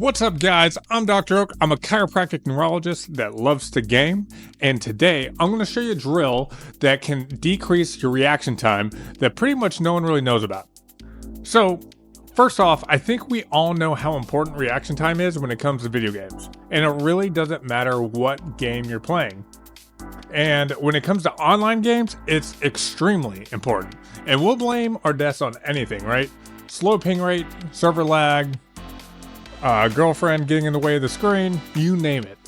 What's up, guys? I'm Dr. Oak. I'm a chiropractic neurologist that loves to game, and today I'm going to show you a drill that can decrease your reaction time that pretty much no one really knows about. So, first off, I think we all know how important reaction time is when it comes to video games, and it really doesn't matter what game you're playing. And when it comes to online games, it's extremely important. And we'll blame our deaths on anything, right? Slow ping rate, server lag, girlfriend getting in the way of the screen, you name it.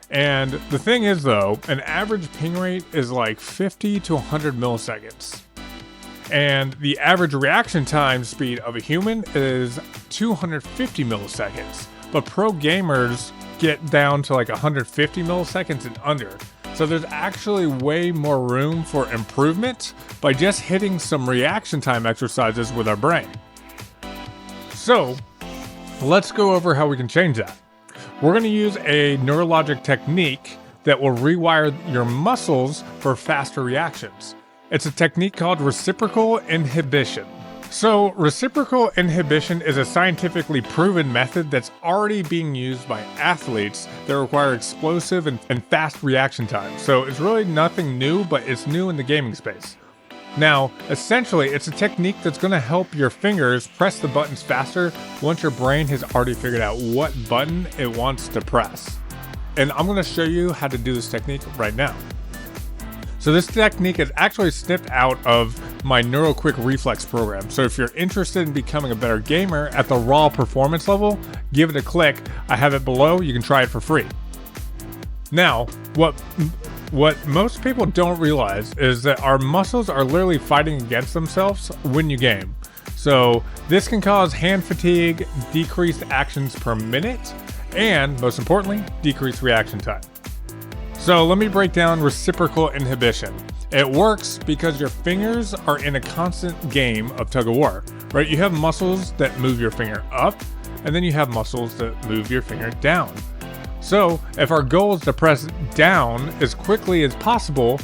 And the thing is though, an average ping rate is like 50 to 100 milliseconds. And the average reaction time speed of a human is 250 milliseconds. But pro gamers get down to like 150 milliseconds and under. So there's actually way more room for improvement by just hitting some reaction time exercises with our brain. So let's go over how we can change that. We're going to use a neurologic technique that will rewire your muscles for faster reactions. It's a technique called reciprocal inhibition. So reciprocal inhibition is a scientifically proven method that's already being used by athletes that require explosive and fast reaction time. So it's really nothing new, but it's new in the gaming space. Now, essentially, it's a technique that's going to help your fingers press the buttons faster once your brain has already figured out what button it wants to press. And I'm going to show you how to do this technique right now. So this technique is actually snipped out of my Neuroquick Reflex Program. So if you're interested in becoming a better gamer at the raw performance level, give it a click. I have it below. You can try it for free. Now, what most people don't realize is that our muscles are literally fighting against themselves when you game. So this can cause hand fatigue, decreased actions per minute, and most importantly, decreased reaction time. So let me break down reciprocal inhibition. It works because your fingers are in a constant game of tug of war, right? You have muscles that move your finger up, and then you have muscles that move your finger down. So if our goal is to press down as quickly as possible,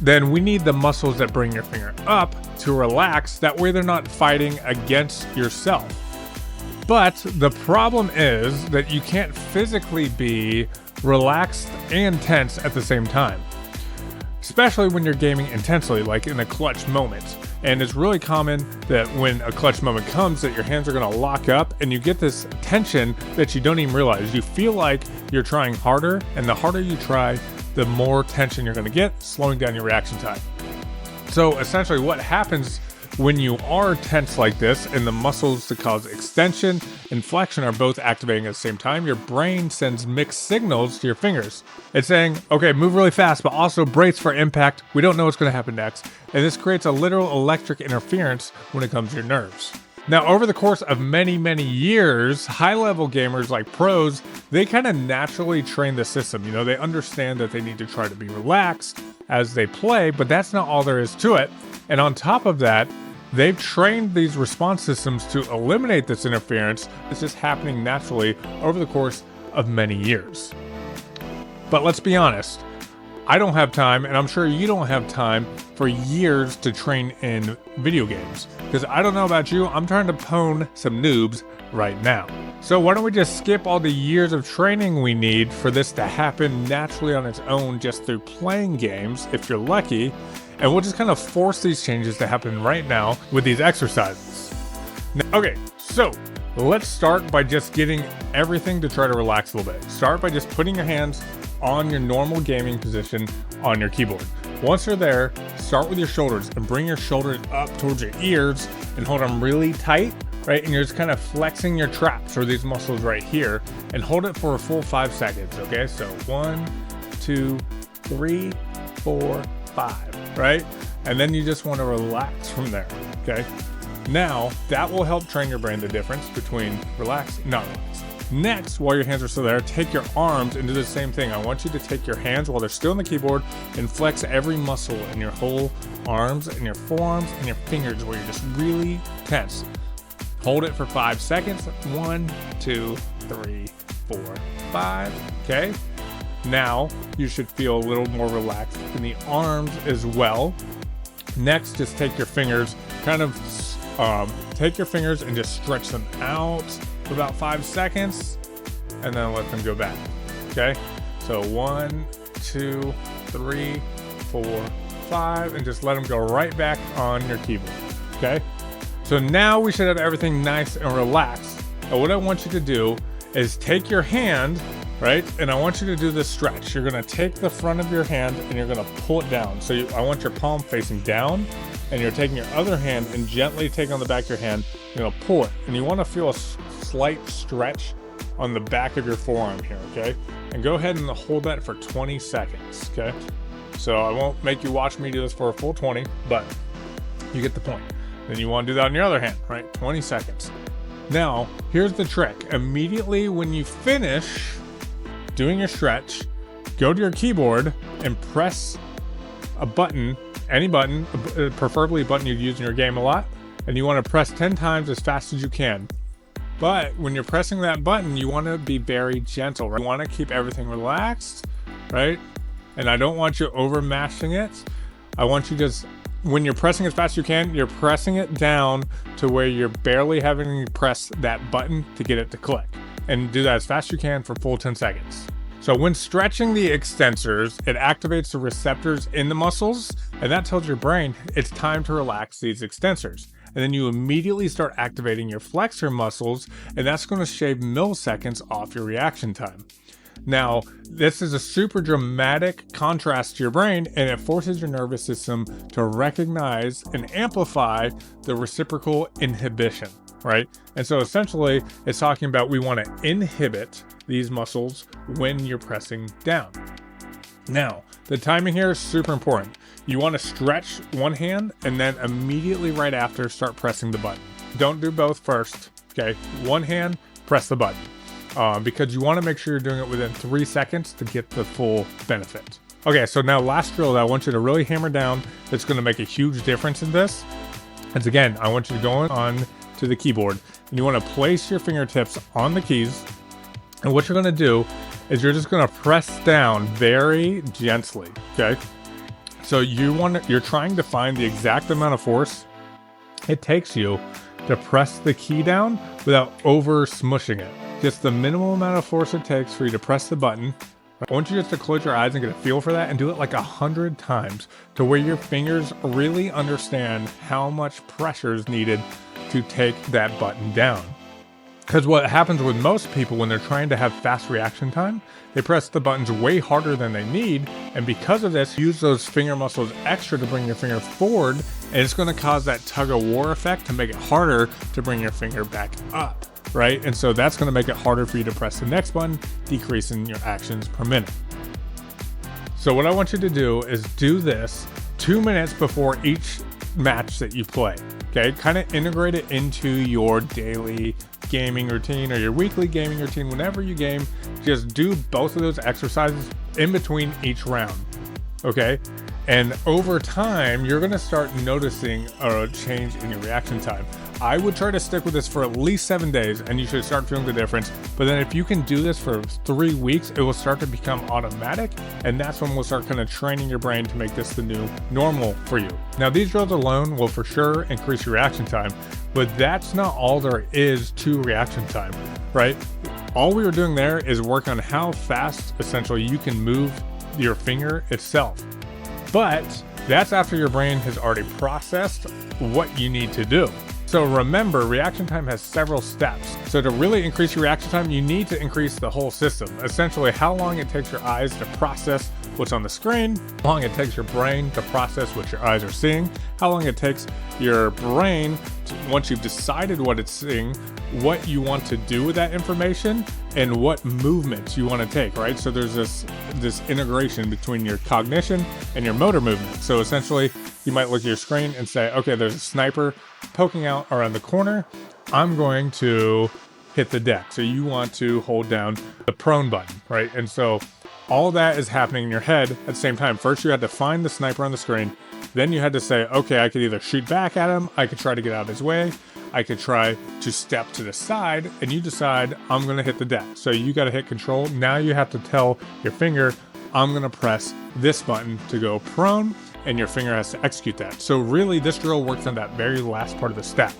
then we need the muscles that bring your finger up to relax. That way they're not fighting against yourself. But the problem is that you can't physically be relaxed and tense at the same time, especially when you're gaming intensely, like in a clutch moment. And it's really common that when a clutch moment comes that your hands are going to lock up and you get this tension that you don't even realize. You feel like you're trying harder, and the harder you try, the more tension you're going to get, slowing down your reaction time. So essentially what happens when you are tense like this and the muscles that cause extension and flexion are both activating at the same time, your brain sends mixed signals to your fingers. It's saying, okay, move really fast, but also brace for impact. We don't know what's going to happen next. And this creates a literal electric interference when it comes to your nerves. Now, over the course of many, many years, high-level gamers like pros, they kind of naturally train the system. You know, they understand that they need to try to be relaxed as they play, but that's not all there is to it. And on top of that, they've trained these response systems to eliminate this interference. It's just happening naturally over the course of many years. But let's be honest, I don't have time, and I'm sure you don't have time for years to train in video games. Because I don't know about you, I'm trying to pwn some noobs right now. So why don't we just skip all the years of training we need for this to happen naturally on its own just through playing games, if you're lucky, and we'll just kind of force these changes to happen right now with these exercises. Now, okay, so let's start by just getting everything to try to relax a little bit. Start by just putting your hands on your normal gaming position on your keyboard. Once you're there, start with your shoulders and bring your shoulders up towards your ears and hold them really tight, right? And you're just kind of flexing your traps or these muscles right here and hold it for a full 5 seconds, okay? So 1, 2, 3, 4, 5, right? And then you just want to relax from there, okay? Now, that will help train your brain the difference between relaxed and not relaxed. Next, while your hands are still there, take your arms and do the same thing. I want you to take your hands while they're still on the keyboard and flex every muscle in your whole arms and your forearms and your fingers where you're just really tense. Hold it for 5 seconds. 1, 2, 3, 4, 5. Okay? Now, you should feel a little more relaxed in the arms as well. Next, just take your fingers, and just stretch them out for about 5 seconds, and then let them go back. Okay, so 1, 2, 3, 4, 5, and just let them go right back on your keyboard. Okay, so now we should have everything nice and relaxed. And what I want you to do is take your hand, right, and I want you to do this stretch. You're going to take the front of your hand and you're going to pull it down. So I want your palm facing down, and you're taking your other hand and gently take on the back of your hand. You're going to pull it, and you want to feel a slight stretch on the back of your forearm here, okay? And go ahead and hold that for 20 seconds, okay? So I won't make you watch me do this for a full 20, but you get the point. Then you want to do that on your other hand, right? 20 seconds. Now, here's the trick. Immediately when you finish doing your stretch, go to your keyboard and press a button, any button, preferably a button you'd use in your game a lot, and you want to press 10 times as fast as you can. But when you're pressing that button, you want to be very gentle, right? You want to keep everything relaxed, right? And I don't want you over mashing it. I want you just, when you're pressing as fast as you can, you're pressing it down to where you're barely having to press that button to get it to click. And do that as fast as you can for full 10 seconds. So when stretching the extensors, it activates the receptors in the muscles, and that tells your brain it's time to relax these extensors. And then you immediately start activating your flexor muscles, and that's going to shave milliseconds off your reaction time. Now, this is a super dramatic contrast to your brain, and it forces your nervous system to recognize and amplify the reciprocal inhibition, right? And so essentially, it's talking about we want to inhibit these muscles when you're pressing down. Now, the timing here is super important. You want to stretch one hand and then immediately right after start pressing the button. Don't do both first, okay? One hand, press the button. Because you want to make sure you're doing it within 3 seconds to get the full benefit. Okay, so now last drill that I want you to really hammer down that's going to make a huge difference in this is, again, I want you to go on to the keyboard and you want to place your fingertips on the keys, and what you're going to do is you're just going to press down very gently, okay? So you're trying to find the exact amount of force it takes you to press the key down without over smushing it. Just the minimal amount of force it takes for you to press the button. I want you just to close your eyes and get a feel for that and do it like 100 times to where your fingers really understand how much pressure is needed to take that button down. Because what happens with most people when they're trying to have fast reaction time, they press the buttons way harder than they need, and because of this, use those finger muscles extra to bring your finger forward, and it's going to cause that tug-of-war effect to make it harder to bring your finger back up, right? And so that's going to make it harder for you to press the next button, decreasing your actions per minute. So what I want you to do is do this 2 minutes before each match that you play, okay? Kind of integrate it into your daily gaming routine or your weekly gaming routine. Whenever you game, just do both of those exercises in between each round, okay? And over time, you're going to start noticing a change in your reaction time. I would try to stick with this for at least 7 days and you should start feeling the difference. But then if you can do this for 3 weeks, it will start to become automatic. And that's when we'll start kind of training your brain to make this the new normal for you. Now, these drills alone will for sure increase your reaction time, but that's not all there is to reaction time, right? All we were doing there is work on how fast essentially you can move your finger itself. But that's after your brain has already processed what you need to do. So remember, reaction time has several steps. So to really increase your reaction time, you need to increase the whole system. Essentially, how long it takes your eyes to process what's on the screen, how long it takes your brain to process what your eyes are seeing, how long it takes your brain, once you've decided what it's seeing, what you want to do with that information, and what movements you want to take, right? So there's this integration between your cognition and your motor movement. So essentially, you might look at your screen and say, okay, there's a sniper poking out around the corner. I'm going to hit the deck. So you want to hold down the prone button, right? And so all that is happening in your head at the same time. First, you had to find the sniper on the screen. Then you had to say, okay, I could either shoot back at him, I could try to get out of his way, I could try to step to the side, and you decide, I'm going to hit the deck. So you got to hit control. Now you have to tell your finger, I'm going to press this button to go prone, and your finger has to execute that. So really, this drill works on that very last part of the step.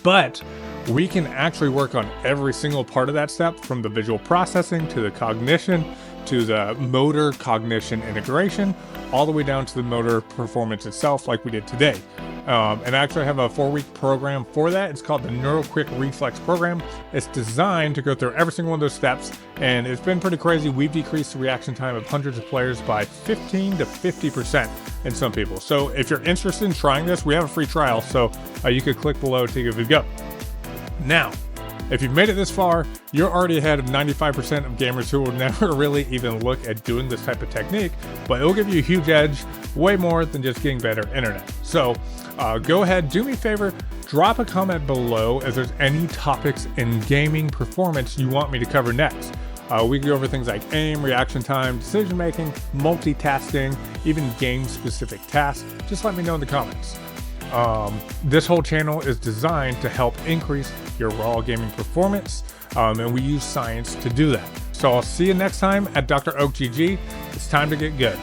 But we can actually work on every single part of that step, from the visual processing to the cognition to the motor cognition integration, all the way down to the motor performance itself, like we did today. And I actually have a 4-week program for that. It's called the Neuroquick Reflex Program. It's designed to go through every single one of those steps, and it's been pretty crazy. We've decreased the reaction time of hundreds of players by 15 to 50% in some people. So if you're interested in trying this, we have a free trial, so you could click below to give it a go. Now, if you've made it this far, you're already ahead of 95% of gamers who will never really even look at doing this type of technique, but it'll give you a huge edge, way more than just getting better internet. So go ahead, do me a favor, drop a comment below if there's any topics in gaming performance you want me to cover next. We can go over things like aim, reaction time, decision making, multitasking, even game specific tasks. Just let me know in the comments. This whole channel is designed to help increase your raw gaming performance, and we use science to do that. So I'll see you next time at Dr. Oak GG. It's time to get good.